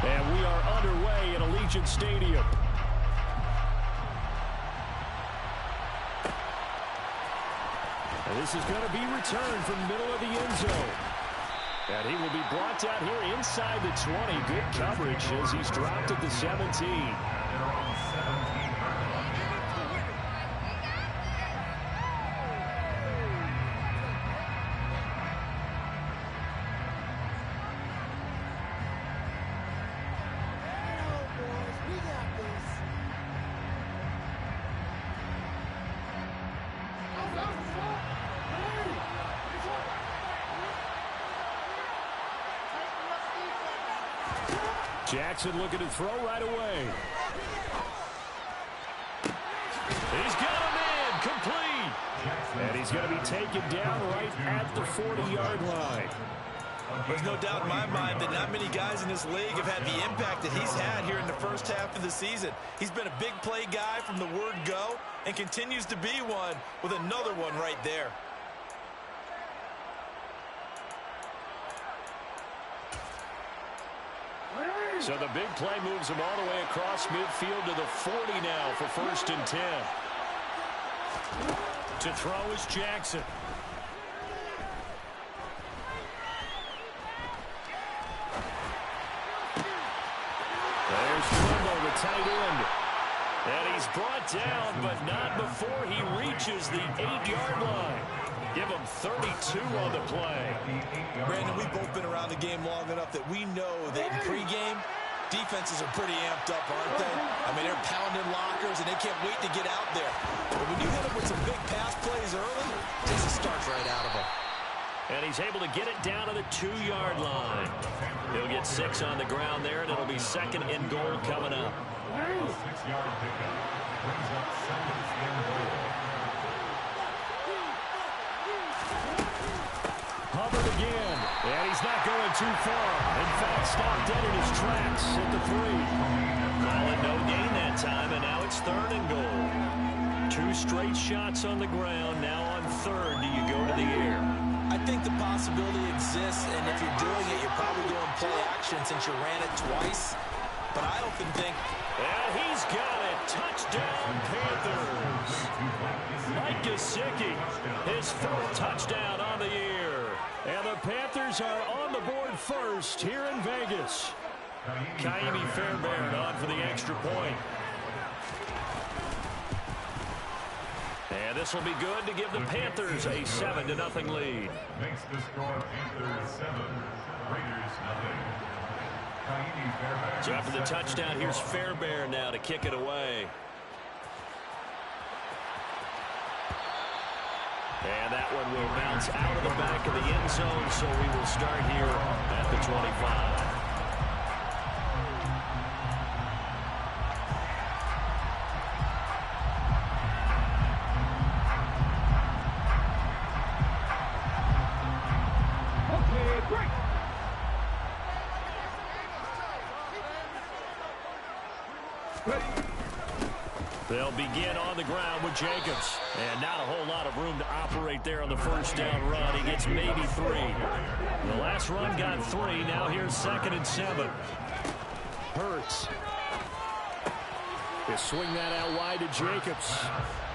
And we are underway at Allegiant Stadium. And this is going to be returned from the middle of the end zone. And he will be brought down here inside the 20. Good coverage as he's dropped at the 17. Jackson looking to throw right away. He's got him in, complete. And he's going to be taken down right at the 40-yard line. There's no doubt in my mind that not many guys in this league have had the impact that he's had here in the first half of the season. He's been a big play guy from the word go and continues to be one with another one right there. So the big play moves him all the way across midfield to the 40 now for 1st and 10. To throw is Jackson. There's Trumbo, the tight end. And he's brought down, but not before he reaches the 8-yard line. Give him 32 on the play. Brandon, we've both been around the game long enough that we know that in pregame, defenses are pretty amped up, aren't they? I mean, they're pounding lockers, and they can't wait to get out there. But when you hit them with some big pass plays early, it just starts right out of them. And he's able to get it down to the 2-yard line. He'll get 6 on the ground there, and it'll be 2nd and goal coming up. 6-yard pickup brings up 2nd and goal. Hubbard again, and he's not going too far. In fact, stopped dead in his tracks at the 3. Call it no gain that time, and now it's 3rd and goal. 2 straight shots on the ground. Now on 3rd, do you go to the air? I think the possibility exists, and if you're doing it, you're probably going play action since you ran it twice. But I often think... And he's got it. Touchdown, Panthers. Mike Gesicki, his 4th touchdown on the year. And the Panthers are on the board first here in Vegas. Kaimi Fairbairn on for the extra point. And this will be good to give the Panthers a 7-0 lead. Makes the score Panthers 7, Raiders 0. So after the touchdown, here's Fairbairn now to kick it away. And that one will bounce out of the back of the end zone, so we will start here at the 25. They'll begin on the ground with Jacobs. And not a whole lot of room to operate there on the 1st down run. He gets maybe 3. The last run got 3. Now here's 2nd and 7. Hurts. They swing that out wide to Jacobs.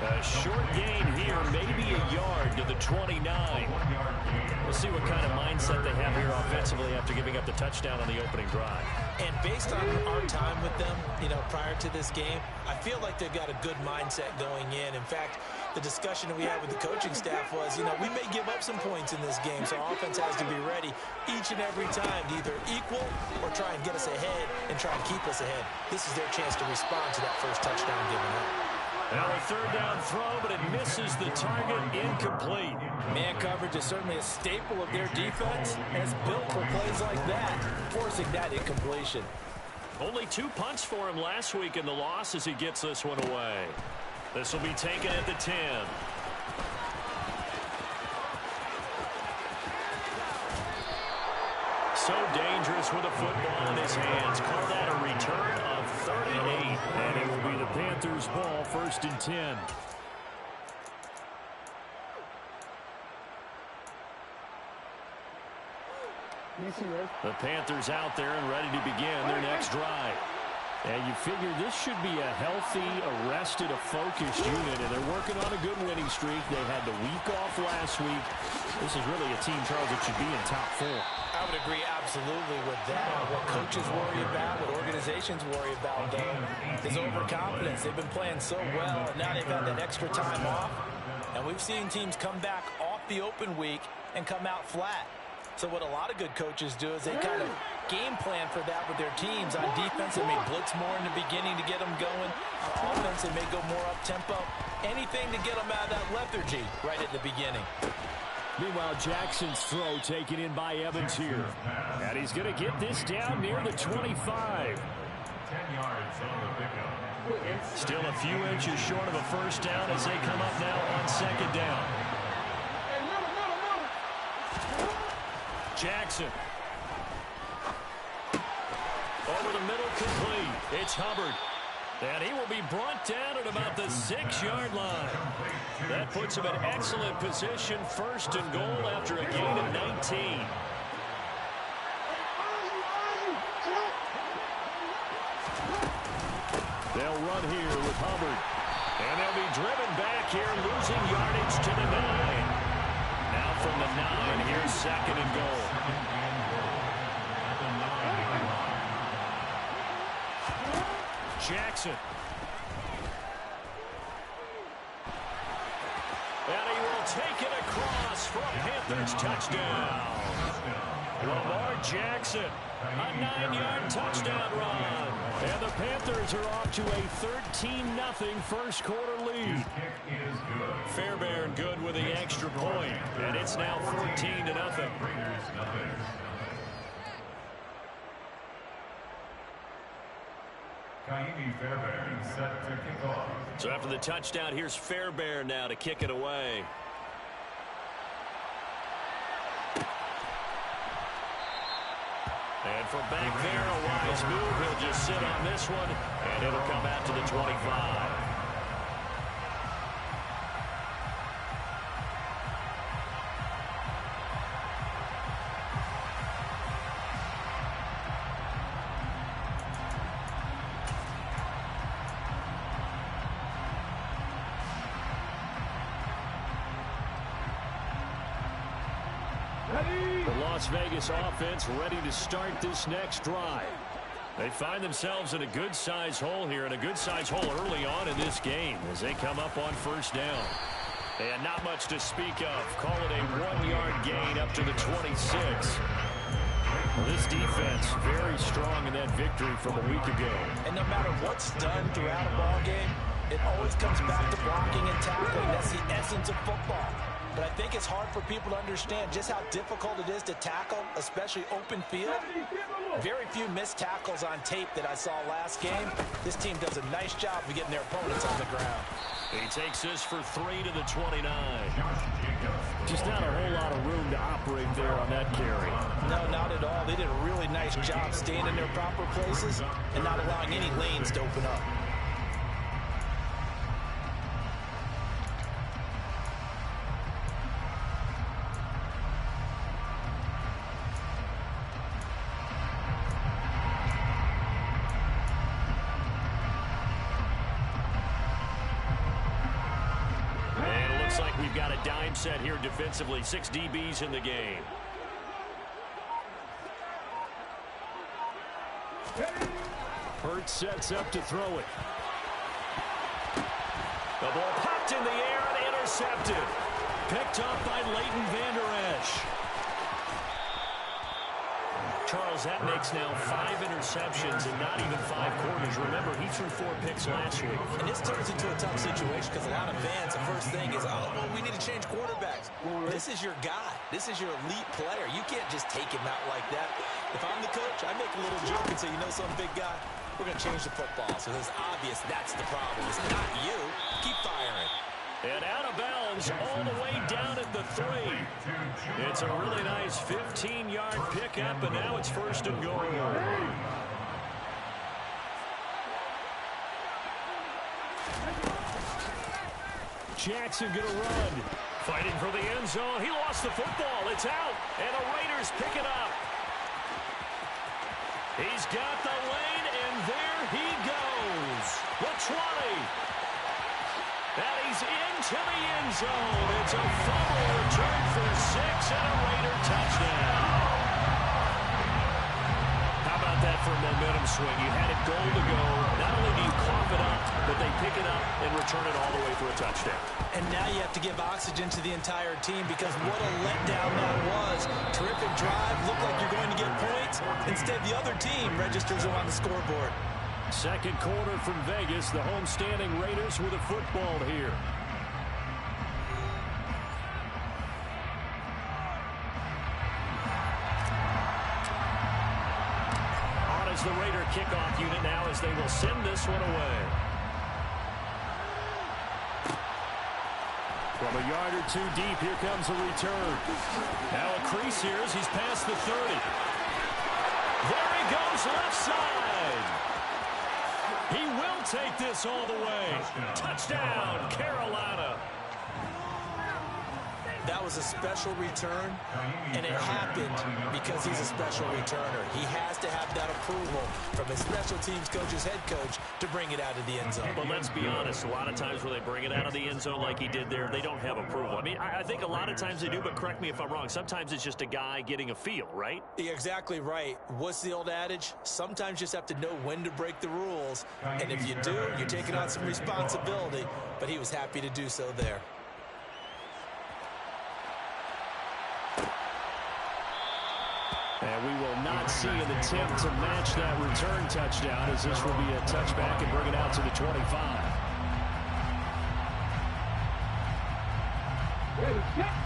A short gain here, maybe a yard to the 29. We'll see what kind of mindset they have here offensively after giving up the touchdown on the opening drive. And based on our time with them, prior to this game, I feel like they've got a good mindset going in. In fact, the discussion that we had with the coaching staff was, we may give up some points in this game, so our offense has to be ready each and every time to either equal or try and get us ahead and try and keep us ahead. This is their chance to respond to that first touchdown given up. Now a 3rd down throw, but it misses the target, incomplete. Man coverage is certainly a staple of their defense, and it's built for plays like that, forcing that incompletion. Only 2 punts for him last week in the loss as he gets this one away. This will be taken at the 10. So dangerous with a football in his hands. Call that a return of 38. And it will be the Panthers' ball, 1st and 10. The Panthers out there and ready to begin their next drive. And you figure this should be a healthy, arrested, a focused unit, and they're working on a good winning streak. They had the week off last week. This is really a team, Charles, that should be in top 4. I would agree absolutely with that. What coaches worry about, what organizations worry about, though, is overconfidence. They've been playing so well, and now they've had that extra time off. And we've seen teams come back off the open week and come out flat. So what a lot of good coaches do is they kind of game plan for that with their teams. On defense, they may blitz more in the beginning to get them going. On offense, they may go more up-tempo. Anything to get them out of that lethargy right at the beginning. Meanwhile, Jackson's throw taken in by Evans here. And he's going to get this down near the 25. 10 yards on the pickup. Still a few inches short of a first down as they come up now on second down. Jackson. Over the middle, complete. It's Hubbard. And he will be brought down at about the 6-yard line. That puts him in excellent position, first and goal after a gain of 19. They'll run here with Hubbard. And they'll be driven back here, losing yardage to the 9. Now from the 9, here's second and goal. Jackson. And he will take it across for a Panthers touchdown. Lamar Jackson, a 9-yard touchdown run. And the Panthers are off to a 13-0 first quarter lead. Fairbairn good with the extra point, and it's now 14-0. Set to kick off. So after the touchdown, here's Fairbairn now to kick it away. And from back there, a wise move. He'll just sit on this one, and it'll come out to the 25. The Las Vegas offense ready to start this next drive. They find themselves in a good-sized hole here, and a good-sized hole early on in this game as they come up on first down. And not much to speak of. Call it a 1-yard gain up to the 26. Well, this defense very strong in that victory from a week ago. And no matter what's done throughout a ball game, it always comes back to blocking and tackling. That's the essence of football. But I think it's hard for people to understand just how difficult it is to tackle, especially open field. Very few missed tackles on tape that I saw last game. This team does a nice job of getting their opponents on the ground. He takes this for 3 to the 29. Just not a whole lot of room to operate there on that carry. No, not at all. They did a really nice job staying in their proper places and not allowing any lanes to open up. We've got a dime set here defensively. 6 DBs in the game. Hurts sets up to throw it. The ball popped in the air and intercepted. Picked up by Leighton Vander Esch. Charles, that makes now 5 interceptions in not even 5 quarters. Remember, he threw 4 picks last week. And this turns into a tough situation because a lot of fans, the first thing is, oh, well, we need to change quarterbacks. This is your guy. This is your elite player. You can't just take him out like that. If I'm the coach, I make a little joke and say, you know some big guy, we're going to change the football. So it's obvious that's the problem. It's not you. Keep firing. And out of bounds all the way down at the 3. It's a really nice 15-yard pickup, and now it's first and goal. Jackson going to run. Fighting for the end zone. He lost the football. It's out, and the Raiders pick it up. He's got the lane, and there he goes. The 20. And he's into the end zone. It's a fumble return for 6 and a Raider touchdown. How about that for a momentum swing? You had it goal to go. Not only do you cough it up, but they pick it up and return it all the way for a touchdown. And now you have to give oxygen to the entire team because what a letdown that was. Terrific drive. Looked like you're going to get points. Instead, the other team registers them on the scoreboard. Second quarter from Vegas. The home-standing Raiders with a football here. On is the Raider kickoff unit now as they will send this one away. From a yard or two deep, here comes a return. Now a crease here as he's past the 30. There he goes, left side. He will take this all the way. Touchdown, Carolina. That was a special return, and it happened because he's a special returner. He has to have that approval from his special teams coach's head coach to bring it out of the end zone. But let's be honest, a lot of times when they bring it out of the end zone like he did there, they don't have approval. I mean, I think a lot of times they do, but correct me if I'm wrong. Sometimes it's just a guy getting a feel, right? You're exactly right. What's the old adage? Sometimes you just have to know when to break the rules, and if you do, you're taking on some responsibility, but he was happy to do so there. And we will not see an attempt to match that return touchdown as this will be a touchback and bring it out to the 25.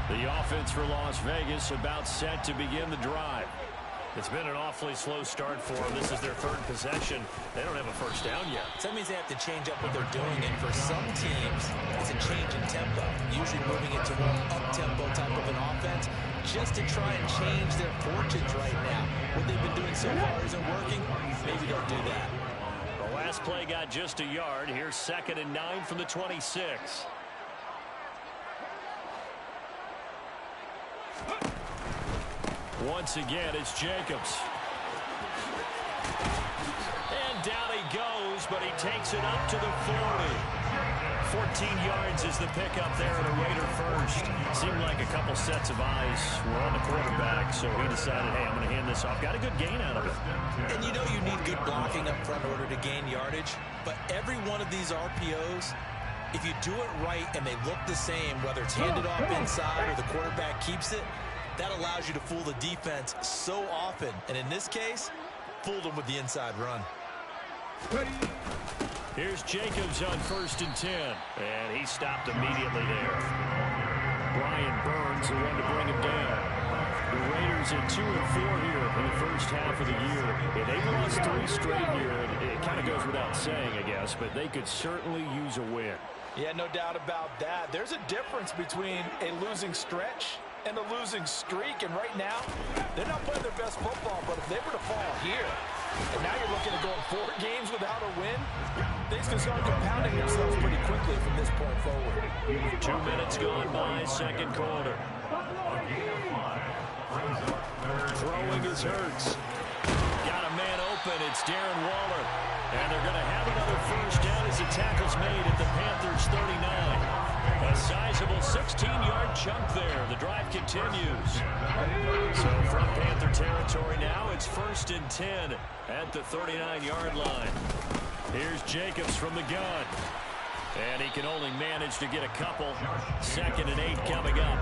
The offense for Las Vegas about set to begin the drive. It's been an awfully slow start for them. This is their third possession. They don't have a first down yet. So that means they have to change up what they're doing, and for some teams, it's a change in tempo, usually moving into more up-tempo type of an offense, just to try and change their fortunes right now. What they've been doing so far isn't working. Maybe don't do that. The last play got just a yard. Here's 2nd and 9 from the 26. Once again, it's Jacobs. And down he goes, but he takes it up to the 40. 14 yards is the pickup there at a Raider first. Seemed like a couple sets of eyes were on the quarterback, so he decided, hey, I'm going to hand this off. Got a good gain out of it. And you know you need good blocking up front in order to gain yardage, but every one of these RPOs, if you do it right and they look the same, whether it's handed off inside or the quarterback keeps it, that allows you to fool the defense so often. And in this case, fooled them with the inside run. Here's Jacobs on 1st and 10. And he stopped immediately there. Brian Burns, the one to bring him down. The Raiders at 2-4 here in the first half of the year. And they've lost 3 straight here. It kind of goes without saying, I guess, but they could certainly use a win. Yeah, no doubt about that. There's a difference between a losing stretch and a losing streak, and right now, they're not playing their best football, but if they were to fall here, and now you're looking at going 4 games without a win, things can start compounding themselves pretty quickly from this point forward. 2 minutes gone by, second quarter. Throwing is Hurts. Got a man open, it's Darren Waller. And they're going to have another first down as the tackle's made at the Panthers' 39. A sizable 16-yard chunk there. The drive continues. So from Panther territory now, it's 1st and 10 at the 39-yard line. Here's Jacobs from the gun. And he can only manage to get a couple. 2nd and 8 coming up.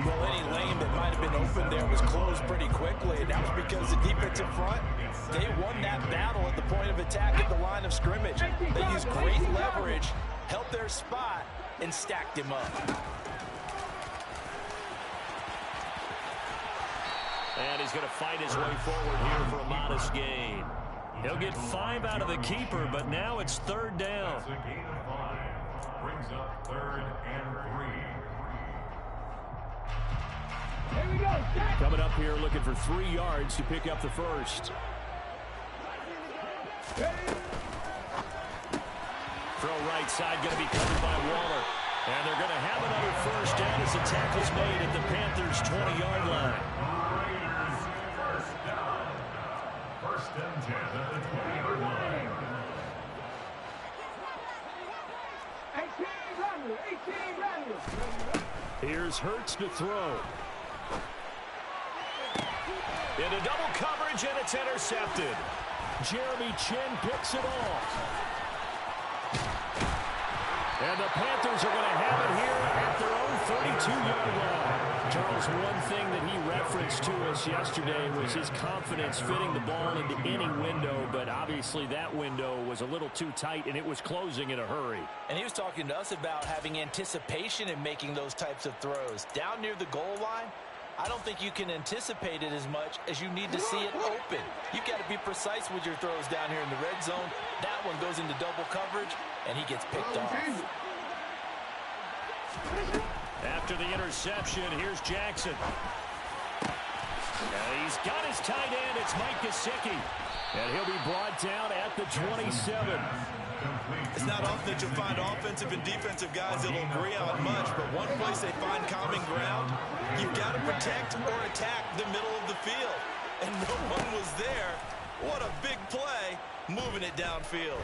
Well, any lane that might have been open there was closed pretty quickly, and that was because the defensive front, they won that battle at the point of attack at the line of scrimmage. They used great leverage, held their spot, and stacked him up. And he's going to fight his way forward here for a modest gain. He'll get 5 out of the keeper, but now it's 3rd down. That's a gain of 5. Brings up 3rd and 3. Coming up here looking for 3 yards to pick up the first. Throw right side going to be covered by Waller. And they're going to have another first down as the tackle's made at the Panthers' 20-yard line. 10 at the 20-yard line. 18 runners. Here's Hurts to throw. Into double coverage, and it's intercepted. Jeremy Chin picks it off. And the Panthers are going to have it here at their own 32-yard line. Charles, one thing that he referenced to us yesterday was his confidence fitting the ball into any window, but obviously that window was a little too tight, and it was closing in a hurry. And he was talking to us about having anticipation in making those types of throws. Down near the goal line, I don't think you can anticipate it as much as you need to see it open. You've got to be precise with your throws down here in the red zone. That one goes into double coverage, and he gets picked off. After the interception, here's Jackson. And he's got his tight end. It's Mike Gesicki. And he'll be brought down at the 27. It's not often that you'll find offensive and defensive guys that'll agree on much, but one place they find common ground, you've got to protect or attack the middle of the field. And no one was there. What a big play, moving it downfield.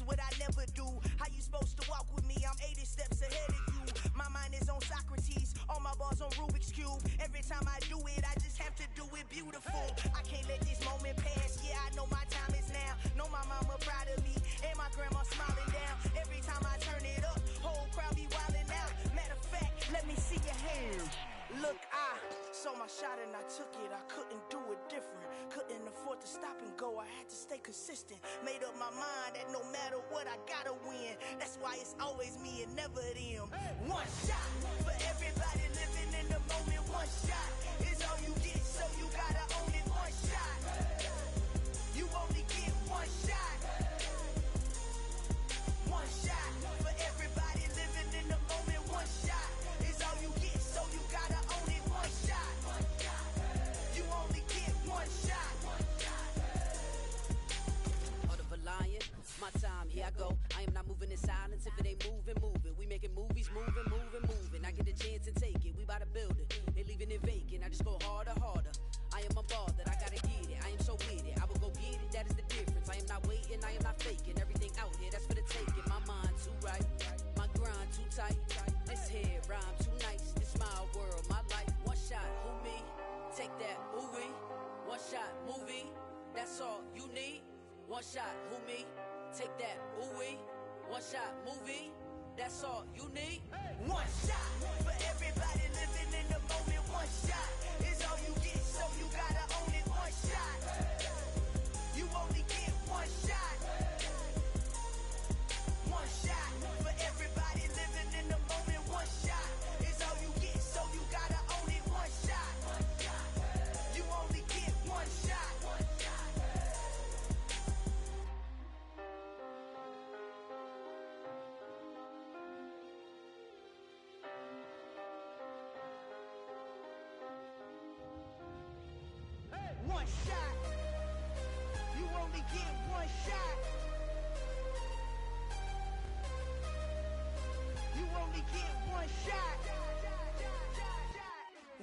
What I never do. How you supposed to walk with me? I'm 80 steps ahead of you. My mind is on Socrates, all my bars on Rubik's Cube. Every time I do it, I just have to do it beautiful. I can't let this moment pass. Yeah, I know my time is now. Know my mama proud of me, and my grandma smiling down. Every time I turn it up, whole crowd be wilding out. Matter of fact, let me see your hands. Look, I saw my shot and I took it. I couldn't do it different. Couldn't afford to stop and go. I had to stay consistent. Made up my mind that no matter what, I gotta win. That's why it's always me and never them. One shot for everybody living in the moment. One shot is all you get, so you gotta own it. One shot. You only get one shot. One shot for everybody living in the moment. One shot is all you get, so you gotta own it. One shot. You only get one shot. My time, here I go. I am not moving in silence. If it ain't moving, moving. We making movies, moving. I get the chance and take it. We bout to build it. They leaving it vacant. I just go harder. I am a ball that I gotta get it. I am so with it. I will go get it. That is the difference. I am not waiting. I am not faking. Everything out here, that's for the taking. My mind too right. My grind too tight. This head rhyme too nice. This my world, my life. One shot, who me? Take that, ooh-wee. One shot, movie. That's all you need. One shot, who me? Take that, ooh-wee. One shot, movie. That's all you need. One shot for everybody living in the moment. One shot is all you get, so you gotta own it. One shot. You only get one shot. One shot for everybody living in the moment. One shot is all you get, so you gotta own it. One shot. You only get one shot. One shot. You only get one shot. You only get one shot.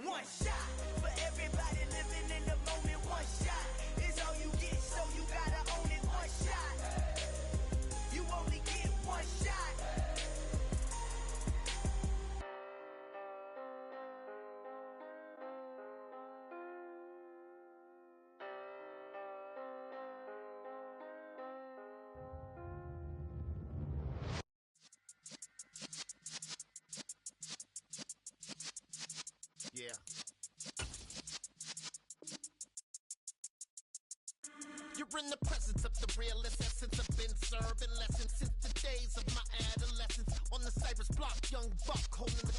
One shot for everybody living in the moment. One shot is all you get, so you gotta own it. One shot. You only get one shot. Yeah. You're in the presence of the realest essence. I've been serving lessons since the days of my adolescence. On the Cypress block, young buck holding the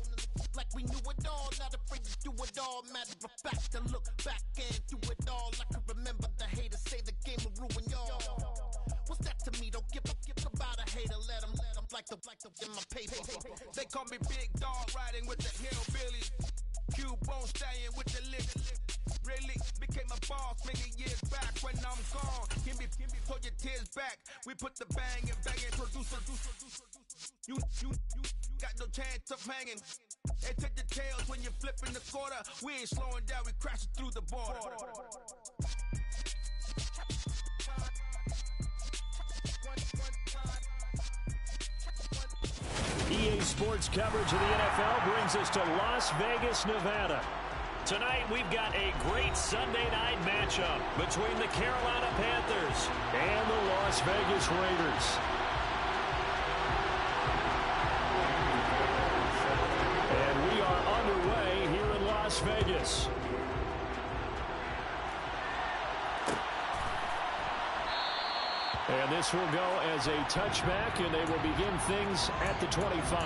like we knew it all. Not afraid to do it all. Matter of fact, to look back and do it all. I can remember the haters say the game will ruin y'all. What's that to me? Don't give about a hater. Let 'em like the in my paper. They call me Big Dog, riding with the hillbillies. Cubone staying with the lick. Really became a boss many years back when I'm gone. Give me, pull your tears back. We put the bang and producer. You got no chance of hanging. And take the tails when you're flipping the quarter. We ain't slowing down, we crashing through the border. EA Sports coverage of the NFL brings us to Las Vegas, Nevada. Tonight, we've got a great Sunday night matchup between the Carolina Panthers and the Las Vegas Raiders. And we are underway here in Las Vegas. And this will go as a touchback, and they will begin things at the 25.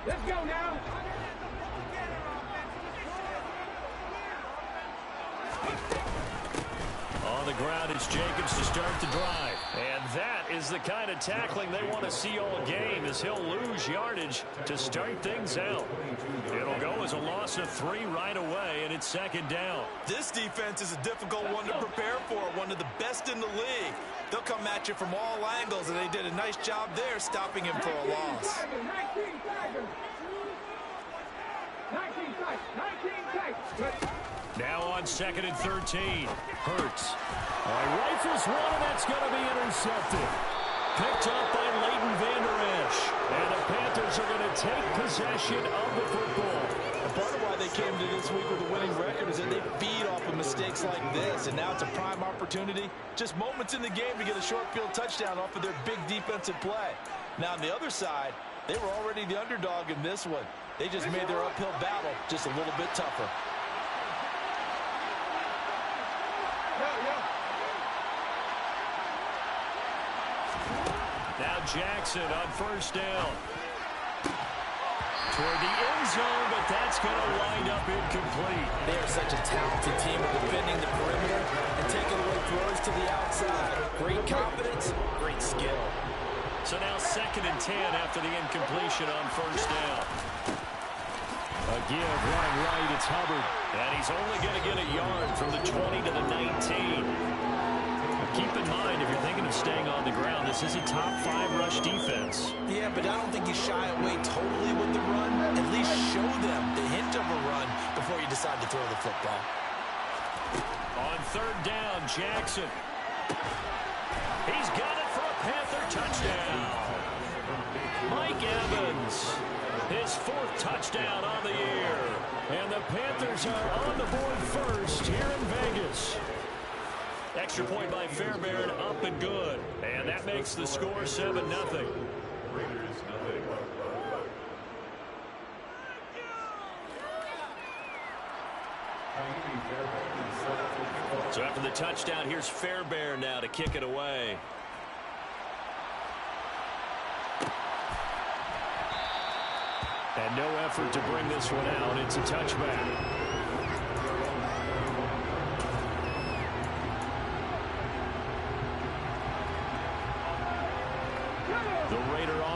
Let's go now. On the ground, it's Jacobs to start the drive. And that is the kind of tackling they want to see all game, as he'll lose yardage to start things out. It'll go as a loss of 3 right away, and it's second down. This defense is a difficult one to prepare for, one of the best in the league. They'll come at you from all angles, and they did a nice job there stopping him for a loss. 19 tackles. Now on 2nd and 13. Hurts. Rifles one, and that's going to be intercepted. Picked up by Leighton Vander Esch. And the Panthers are going to take possession of the football. And part of why they came to this week with a winning record is that they feed off of mistakes like this. And now it's a prime opportunity. Just moments in the game to get a short field touchdown off of their big defensive play. Now on the other side, they were already the underdog in this one. They just made their uphill battle just a little bit tougher. Now Jackson on first down. Toward the end zone, but that's going to wind up incomplete. They are such a talented team of defending the perimeter and taking away throws to the outside. Great confidence, great skill. So now 2nd and 10 after the incompletion on first down. A give running right, it's Hubbard. And he's only going to get a yard from the 20 to the 19. Keep in mind, if you're thinking of staying on the ground, this is a top 5 rush defense. Yeah, but I don't think you shy away totally with the run. At least show them the hint of a run before you decide to throw the football. On 3rd down, Jackson. He's got it for a Panther touchdown. Mike Evans, his 4th touchdown on the year. And the Panthers are on the board first here in Vegas. Extra point by Fairbairn, up and good. And that makes the score 7-0. So after the touchdown, here's Fairbairn now to kick it away. And no effort to bring this one out. It's a touchback.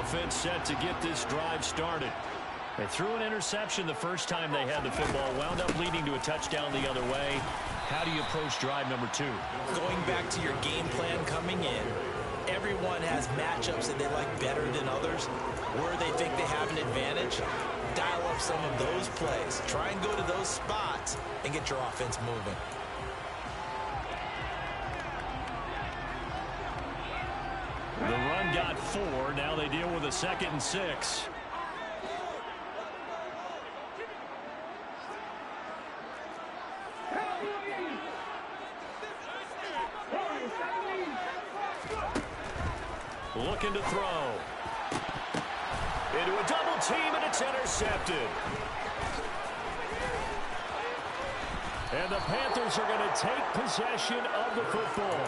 Offense set to get this drive started. They threw an interception the first time they had the football, wound up leading to a touchdown the other way. How do you approach drive number 2? Going back to your game plan coming in, everyone has matchups that they like better than others. Where they think they have an advantage, dial up some of those plays. Try and go to those spots and get your offense moving. The run got 4. Now they deal with a 2nd and 6. Looking to throw. Into a double team, and it's intercepted. And the Panthers are going to take possession of the football.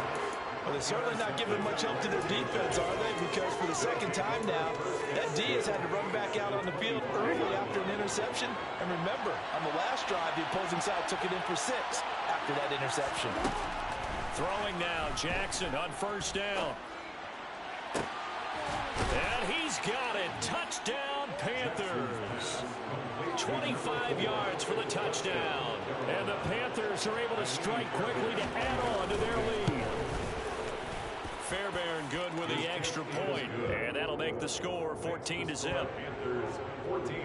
Well, they're certainly not giving much help to their defense, are they? Because for the second time now, that D has had to run back out on the field early after an interception. And remember, on the last drive, the opposing side took it in for 6 after that interception. Throwing now, Jackson on first down. And he's got it. Touchdown, Panthers. 25 yards for the touchdown. And the Panthers are able to strike quickly to add on to their lead. Fairbairn good with the extra point. And that'll make the score 14-0. Panthers 14,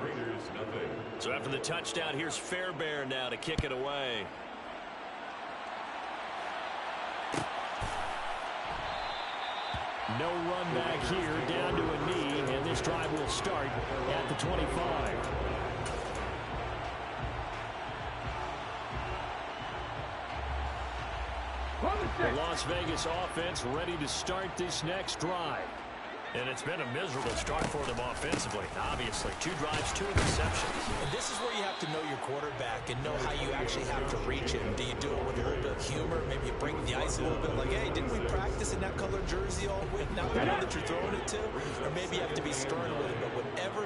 Raiders nothing. So after the touchdown, here's Fairbairn now to kick it away. No run back here, down to a knee, and this drive will start at the 25. The Las Vegas offense ready to start this next drive. And it's been a miserable start for them offensively. Obviously, 2 drives, 2 interceptions. And this is where you have to know your quarterback and know how you actually have to reach him. Do you do it with a little bit of humor? Maybe you break the ice a little bit like, hey, didn't we practice in that colored jersey all week? Not the one that you're throwing it to? Or maybe you have to be stern with him. But whatever's